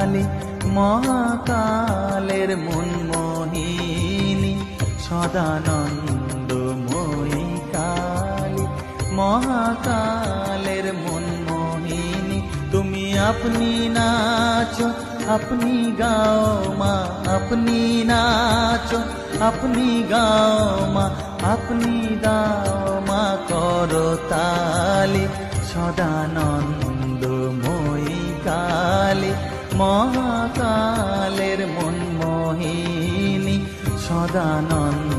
কালী মহাকালের মনমোহিনী সদানন্দময়ী কালী মহাকালের মনমোহিনী তুমি আপনি নাচো अपनी गाओ माँ अपनी नाचो अपनी गाओ माँ अपनी दाओ माँ करो ताली सदानंदमयी काली महाकालेर मनमोहिनी सदानंद